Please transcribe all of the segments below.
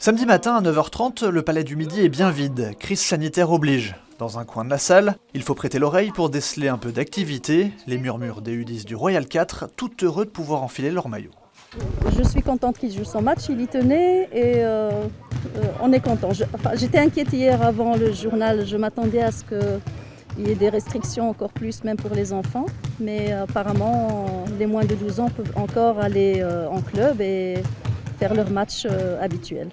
Samedi matin à 9h30, le palais du Midi est bien vide, crise sanitaire oblige. Dans un coin de la salle, il faut prêter l'oreille pour déceler un peu d'activité, les murmures des U10 du Royal 4, tout heureux de pouvoir enfiler leur maillot. Je suis contente qu'il joue son match, il y tenait et on est content. J'étais inquiète hier avant le journal, je m'attendais à ce qu'il y ait des restrictions encore plus, même pour les enfants. Mais apparemment, les moins de 12 ans peuvent encore aller en club et faire leur match habituel.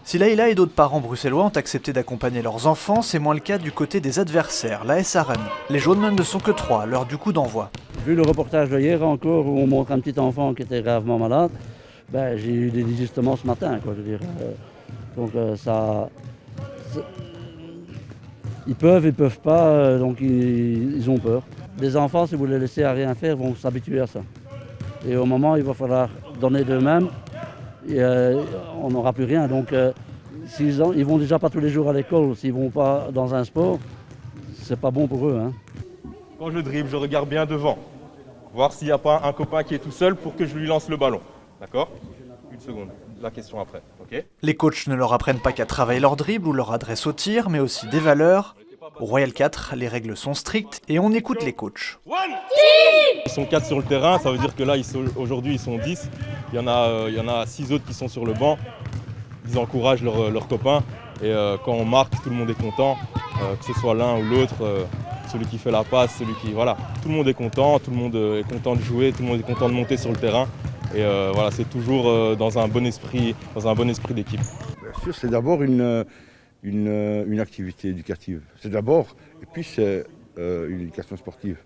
Si Leïla et d'autres parents bruxellois ont accepté d'accompagner leurs enfants, c'est moins le cas du côté des adversaires, l'AS Arène. Les jaunes ne sont que 3 à l'heure du coup d'envoi. Vu le reportage d'hier encore où on montre un petit enfant qui était gravement malade, j'ai eu des désistements ce matin. Quoi, je veux dire. Donc ils peuvent pas, donc ils ont peur. Les enfants, si vous les laissez à rien faire, vont s'habituer à ça. Et au moment, il va falloir donner d'eux-mêmes. Et, on n'aura plus rien. Donc, ils vont déjà pas tous les jours à l'école, s'ils vont pas dans un sport, c'est pas bon pour eux. Hein. Quand je dribble, je regarde bien devant, voir s'il n'y a pas un copain qui est tout seul pour que je lui lance le ballon. D'accord ? Une seconde, la question après. Okay ? Les coachs ne leur apprennent pas qu'à travailler leur dribble ou leur adresse au tir, mais aussi des valeurs. Au Royal 4, les règles sont strictes et on écoute les coachs. Ils sont 4 sur le terrain, ça veut dire que là, aujourd'hui, ils sont 10. Il y en a 6 autres qui sont sur le banc. Ils encouragent leurs copains. Et quand on marque, tout le monde est content. Que ce soit l'un ou l'autre, celui qui fait la passe, celui qui... Voilà, tout le monde est content de jouer, tout le monde est content de monter sur le terrain. Et voilà, c'est toujours dans un bon esprit d'équipe. Bien sûr, c'est d'abord une activité éducative. C'est d'abord, et puis c'est une éducation sportive.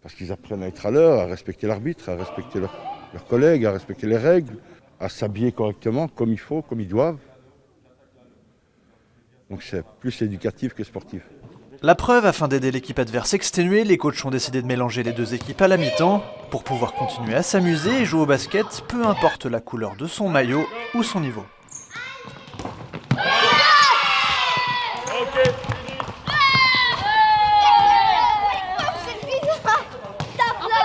Parce qu'ils apprennent à être à l'heure, à respecter l'arbitre, à respecter leurs collègues, à respecter les règles, à s'habiller correctement, comme il faut, comme ils doivent. Donc c'est plus éducatif que sportif. La preuve, afin d'aider l'équipe adverse exténuée, les coachs ont décidé de mélanger les deux équipes à la mi-temps pour pouvoir continuer à s'amuser et jouer au basket, peu importe la couleur de son maillot ou son niveau.